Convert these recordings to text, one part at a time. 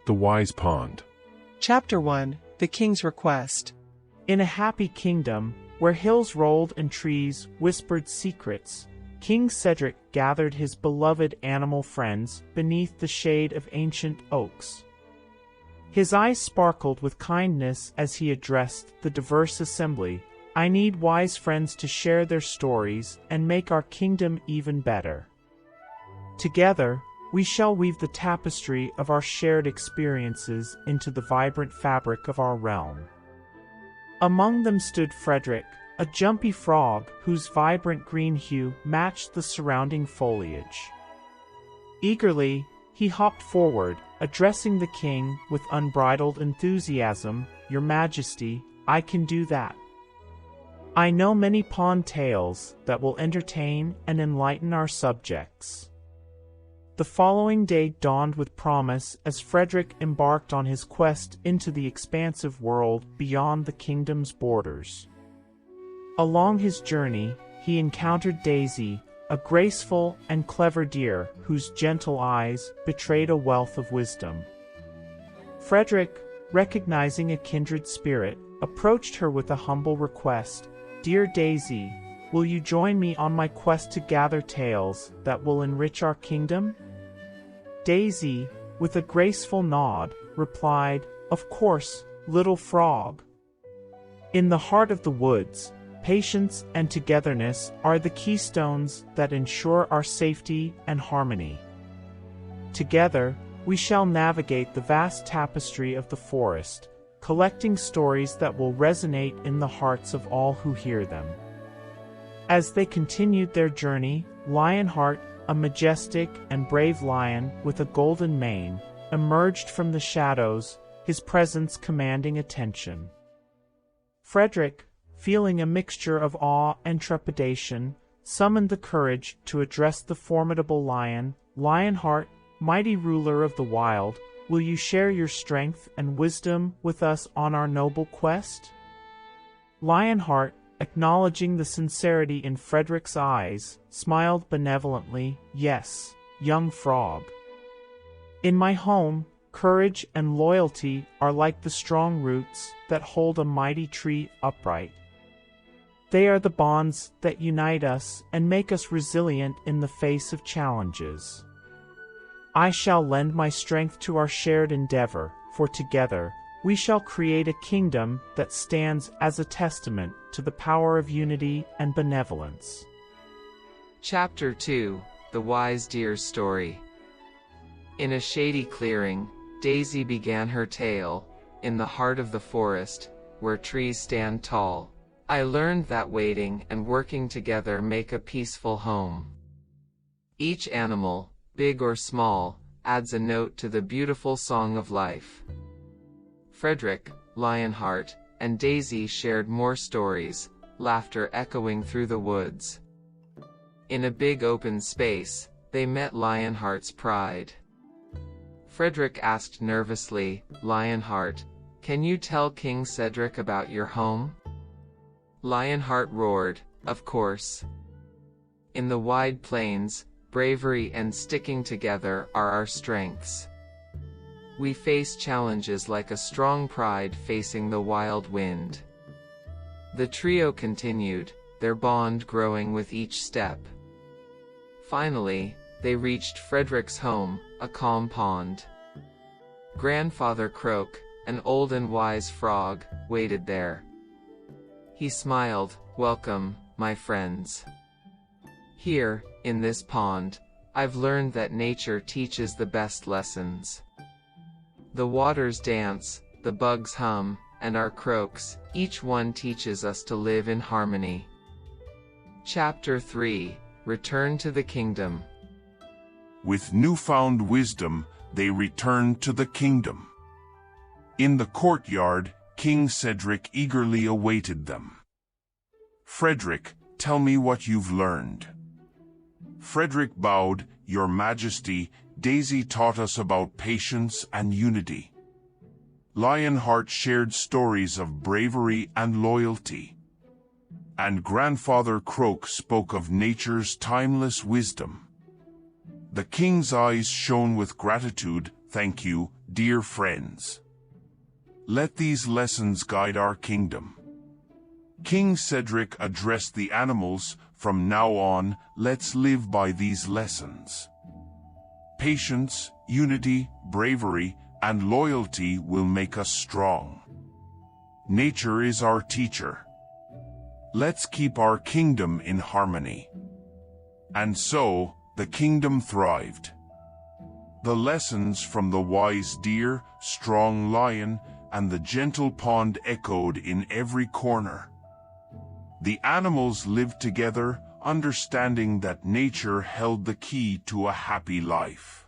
The Wise Pond. Chapter 1: The King's Request. In a happy kingdom, where hills rolled and trees whispered secrets, King Cedric gathered his beloved animal friends beneath the shade of ancient oaks. His eyes sparkled with kindness as he addressed the diverse assembly. "I need wise friends to share their stories and make our kingdom even better. Together, we shall weave the tapestry of our shared experiences into the vibrant fabric of our realm." Among them stood Frederick, a jumpy frog whose vibrant green hue matched the surrounding foliage. Eagerly, he hopped forward, addressing the king with unbridled enthusiasm. "Your Majesty, I can do that. I know many pond tales that will entertain and enlighten our subjects." The following day dawned with promise as Frederick embarked on his quest into the expansive world beyond the kingdom's borders. Along his journey, he encountered Daisy, a graceful and clever deer whose gentle eyes betrayed a wealth of wisdom. Frederick, recognizing a kindred spirit, approached her with a humble request. "Dear Daisy, will you join me on my quest to gather tales that will enrich our kingdom?" Daisy, with a graceful nod, replied, "Of course, little frog." In the heart of the woods, patience and togetherness are the keystones that ensure our safety and harmony. Together, we shall navigate the vast tapestry of the forest, collecting stories that will resonate in the hearts of all who hear them. As they continued their journey, Lionheart, a majestic and brave lion with a golden mane, emerged from the shadows, his presence commanding attention. Frederick, feeling a mixture of awe and trepidation, summoned the courage to address the formidable lion. "Lionheart, mighty ruler of the wild, will you share your strength and wisdom with us on our noble quest?" Lionheart, acknowledging the sincerity in Frederick's eyes, smiled benevolently. "Yes, young frog. In my home, courage and loyalty are like the strong roots that hold a mighty tree upright. They are the bonds that unite us and make us resilient in the face of challenges. I shall lend my strength to our shared endeavor, for together, we shall create a kingdom that stands as a testament to the power of unity and benevolence." Chapter 2: The Wise Deer's Story. In a shady clearing, Daisy began her tale. "In the heart of the forest, where trees stand tall, I learned that waiting and working together make a peaceful home. Each animal, big or small, adds a note to the beautiful song of life." Frederick, Lionheart, and Daisy shared more stories, laughter echoing through the woods. In a big open space, they met Lionheart's pride. Frederick asked nervously, "Lionheart, can you tell King Cedric about your home?" Lionheart roared, "Of course. In the wide plains, bravery and sticking together are our strengths. We face challenges like a strong pride facing the wild wind." The trio continued, their bond growing with each step. Finally, they reached Frederick's home, a calm pond. Grandfather Croak, an old and wise frog, waited there. He smiled, "Welcome, my friends. Here, in this pond, I've learned that nature teaches the best lessons. The waters dance, the bugs hum, and our croaks, each one teaches us to live in harmony." Chapter 3: Return to the Kingdom. With newfound wisdom, they returned to the kingdom. In the courtyard, King Cedric eagerly awaited them. "Frederick, tell me what you've learned." Frederick bowed. "Your Majesty, Daisy taught us about patience and unity. Lionheart shared stories of bravery and loyalty. And Grandfather Croak spoke of nature's timeless wisdom." The king's eyes shone with gratitude, thank you, dear friends. Let these lessons guide our kingdom. King Cedric addressed the animals, from now on, let's live by these lessons. Patience, unity, bravery, and loyalty will make us strong. Nature is our teacher. Let's keep our kingdom in harmony. And so, the kingdom thrived. The lessons from the wise deer, strong lion, and the gentle pond echoed in every corner. The animals lived together, understanding that nature held the key to a happy life.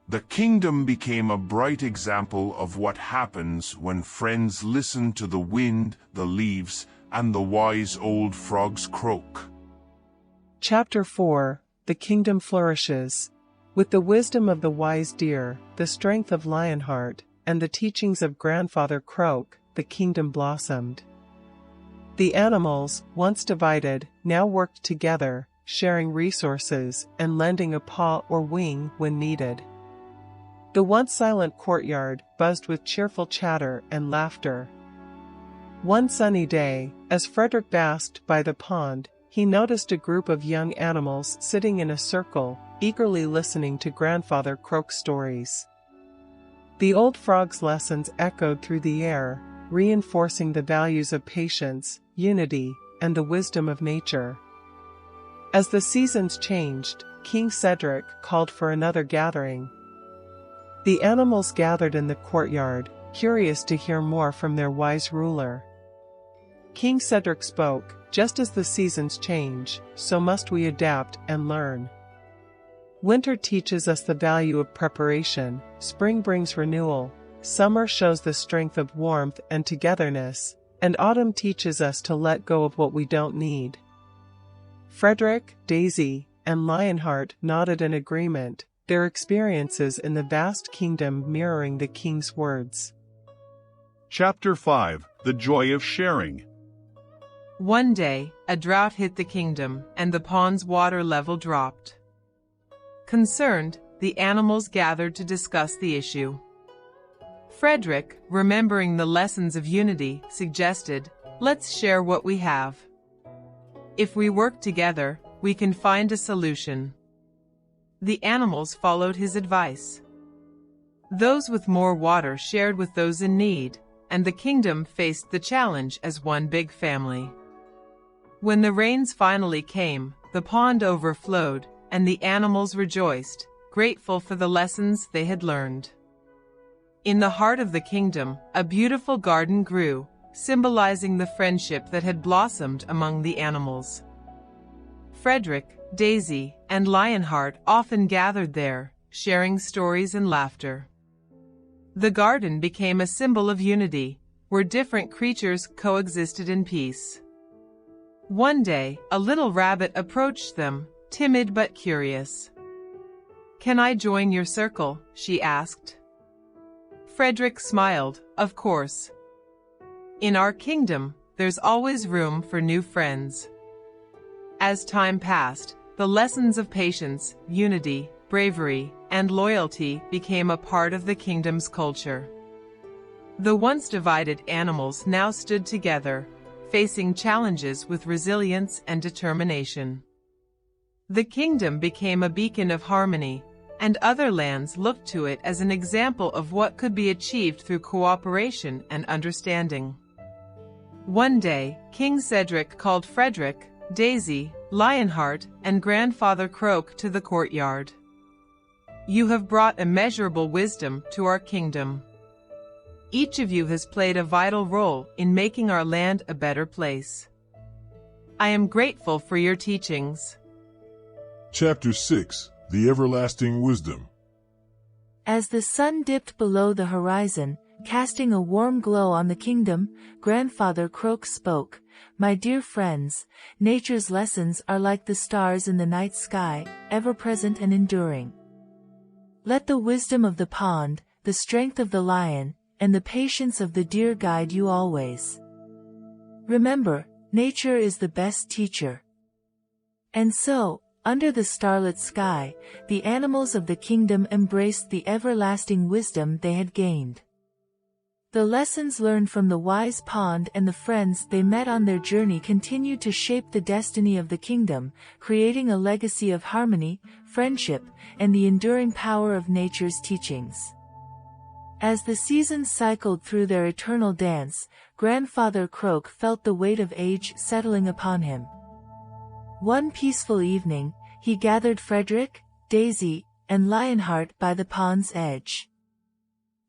The kingdom became a bright example of what happens when friends listen to the wind, the leaves, and the wise old frog's croak. Chapter 4: The Kingdom Flourishes. With the wisdom of the wise deer, the strength of Lionheart, and the teachings of Grandfather Croak, the kingdom blossomed. The animals, once divided, now worked together, sharing resources and lending a paw or wing when needed. The once silent courtyard buzzed with cheerful chatter and laughter. One sunny day, as Frederick basked by the pond, he noticed a group of young animals sitting in a circle, eagerly listening to Grandfather Croak's stories. The old frog's lessons echoed through the air, reinforcing the values of patience, unity, and the wisdom of nature. As the seasons changed, King Cedric called for another gathering. The animals gathered in the courtyard, curious to hear more from their wise ruler. King Cedric spoke, "Just as the seasons change, so must we adapt and learn. Winter teaches us the value of preparation, spring brings renewal, summer shows the strength of warmth and togetherness, and autumn teaches us to let go of what we don't need." Frederick, Daisy, and Lionheart nodded in agreement, their experiences in the vast kingdom mirroring the king's words. Chapter 5: The Joy of Sharing. One day, a drought hit the kingdom, and the pond's water level dropped. Concerned, the animals gathered to discuss the issue. Frederick, remembering the lessons of unity, suggested, "Let's share what we have. If we work together, we can find a solution." The animals followed his advice. Those with more water shared with those in need, and the kingdom faced the challenge as one big family. When the rains finally came, the pond overflowed, and the animals rejoiced, grateful for the lessons they had learned. In the heart of the kingdom, a beautiful garden grew, symbolizing the friendship that had blossomed among the animals. Frederick, Daisy, and Lionheart often gathered there, sharing stories and laughter. The garden became a symbol of unity, where different creatures coexisted in peace. One day, a little rabbit approached them, timid but curious. "Can I join your circle?" she asked. Frederick smiled, "Of course. In our kingdom, there's always room for new friends." As time passed, the lessons of patience, unity, bravery, and loyalty became a part of the kingdom's culture. The once divided animals now stood together, facing challenges with resilience and determination. The kingdom became a beacon of harmony, and other lands looked to it as an example of what could be achieved through cooperation and understanding. One day, King Cedric called Frederick, Daisy, Lionheart, and Grandfather Croak to the courtyard. "You have brought immeasurable wisdom to our kingdom. Each of you has played a vital role in making our land a better place. I am grateful for your teachings." Chapter 6: The Everlasting Wisdom. As the sun dipped below the horizon, casting a warm glow on the kingdom, Grandfather Croak spoke, "My dear friends, nature's lessons are like the stars in the night sky, ever present and enduring. Let the wisdom of the pond, the strength of the lion, and the patience of the deer guide you always. Remember, nature is the best teacher. And so, Under the starlit sky, the animals of the kingdom embraced the everlasting wisdom they had gained. The lessons learned from the wise pond and the friends they met on their journey continued to shape the destiny of the kingdom, creating a legacy of harmony, friendship, and the enduring power of nature's teachings. As the seasons cycled through their eternal dance, Grandfather Croak felt the weight of age settling upon him. One peaceful evening, he gathered Frederick, Daisy, and Lionheart by the pond's edge.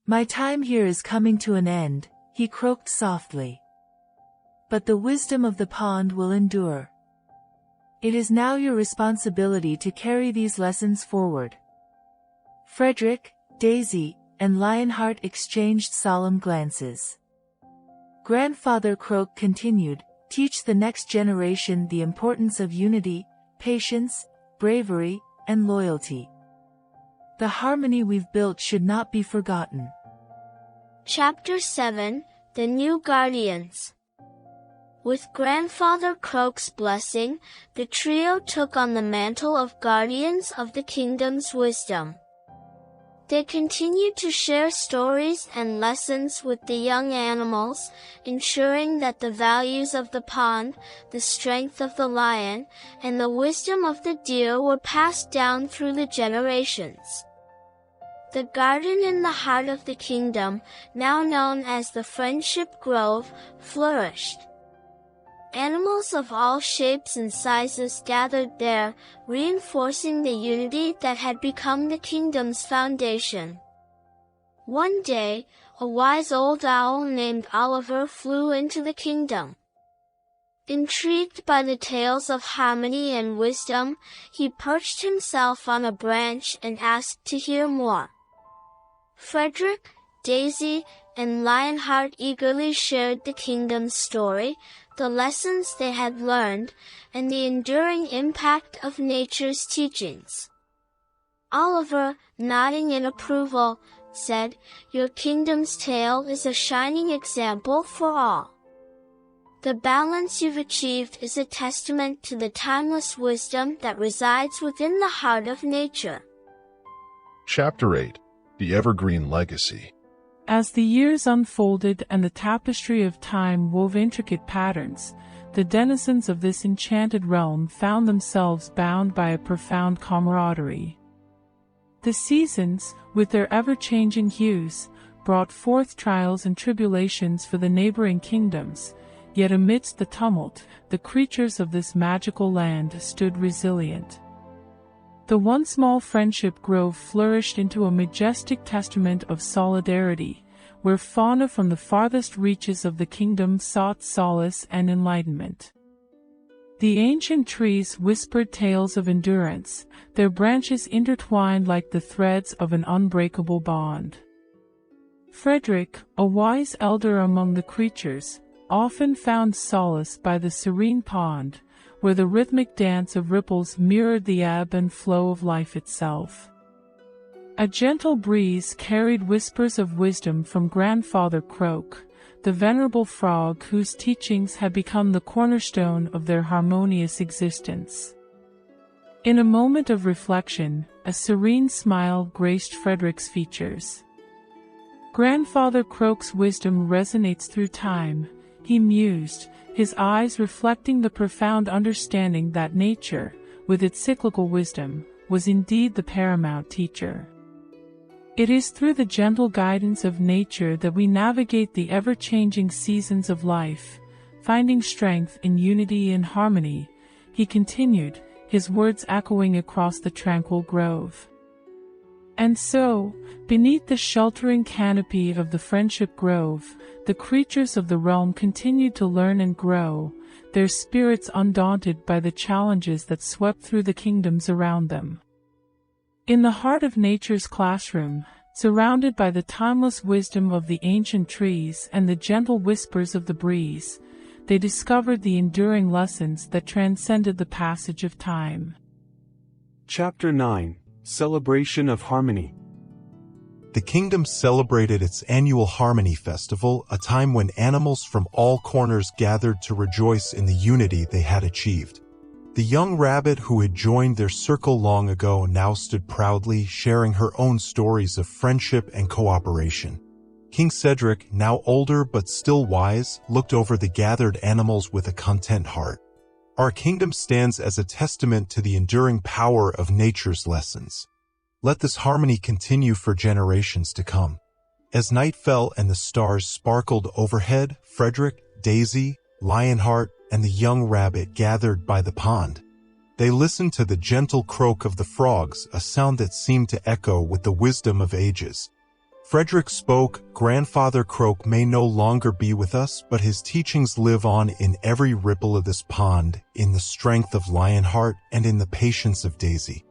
"My time here is coming to an end," he croaked softly. "But the wisdom of the pond will endure. It is now your responsibility to carry these lessons forward." Frederick, Daisy, and Lionheart exchanged solemn glances. Grandfather Croak continued, "Teach the next generation the importance of unity, patience, bravery, and loyalty. The harmony we've built should not be forgotten." Chapter 7, The New Guardians. With Grandfather Croak's blessing, the trio took on the mantle of guardians of the kingdom's wisdom. They continued to share stories and lessons with the young animals, ensuring that the values of the pond, the strength of the lion, and the wisdom of the deer were passed down through the generations. The garden in the heart of the kingdom, now known as the Friendship Grove, flourished. Animals of all shapes and sizes gathered there, reinforcing the unity that had become the kingdom's foundation. One day, a wise old owl named Oliver flew into the kingdom. Intrigued by the tales of harmony and wisdom, he perched himself on a branch and asked to hear more. Frederick, Daisy, and Lionheart eagerly shared the kingdom's story, the lessons they had learned, and the enduring impact of nature's teachings. Oliver, nodding in approval, said, "Your kingdom's tale is a shining example for all. The balance you've achieved is a testament to the timeless wisdom that resides within the heart of nature." Chapter 8, The Evergreen Legacy. As the years unfolded and the tapestry of time wove intricate patterns, the denizens of this enchanted realm found themselves bound by a profound camaraderie. The seasons, with their ever-changing hues, brought forth trials and tribulations for the neighboring kingdoms, yet amidst the tumult, the creatures of this magical land stood resilient. The once small Friendship Grove flourished into a majestic testament of solidarity, where fauna from the farthest reaches of the kingdom sought solace and enlightenment. The ancient trees whispered tales of endurance, their branches intertwined like the threads of an unbreakable bond. Frederick, a wise elder among the creatures, often found solace by the serene pond, where the rhythmic dance of ripples mirrored the ebb and flow of life itself. A gentle breeze carried whispers of wisdom from Grandfather Croak, the venerable frog whose teachings had become the cornerstone of their harmonious existence. In a moment of reflection, a serene smile graced Frederick's features. Grandfather Croak's wisdom resonates through time, he mused, his eyes reflecting the profound understanding that nature, with its cyclical wisdom, was indeed the paramount teacher. It is through the gentle guidance of nature that we navigate the ever-changing seasons of life, finding strength in unity and harmony, he continued, his words echoing across the tranquil grove. And so, beneath the sheltering canopy of the Friendship Grove, the creatures of the realm continued to learn and grow, their spirits undaunted by the challenges that swept through the kingdoms around them. In the heart of nature's classroom, surrounded by the timeless wisdom of the ancient trees and the gentle whispers of the breeze, they discovered the enduring lessons that transcended the passage of time. Chapter 9, Celebration of Harmony. The kingdom celebrated its annual Harmony Festival, a time when animals from all corners gathered to rejoice in the unity they had achieved. The young rabbit who had joined their circle long ago now stood proudly, sharing her own stories of friendship and cooperation. King Cedric, now older but still wise, looked over the gathered animals with a content heart. Our kingdom stands as a testament to the enduring power of nature's lessons. Let this harmony continue for generations to come. As night fell and the stars sparkled overhead, Frederick, Daisy, Lionheart, and the young rabbit gathered by the pond. They listened to the gentle croak of the frogs, a sound that seemed to echo with the wisdom of ages. Frederick spoke, "Grandfather Croak may no longer be with us, but his teachings live on in every ripple of this pond, in the strength of Lionheart, and in the patience of Daisy.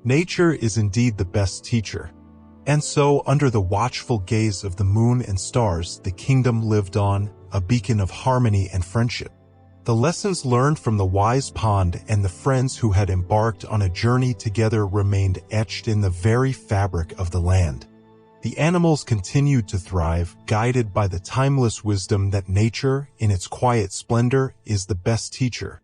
Nature is indeed the best teacher." And so, under the watchful gaze of the moon and stars, the kingdom lived on, a beacon of harmony and friendship. The lessons learned from the wise pond and the friends who had embarked on a journey together remained etched in the very fabric of the land. The animals continued to thrive, guided by the timeless wisdom that nature, in its quiet splendor, is the best teacher.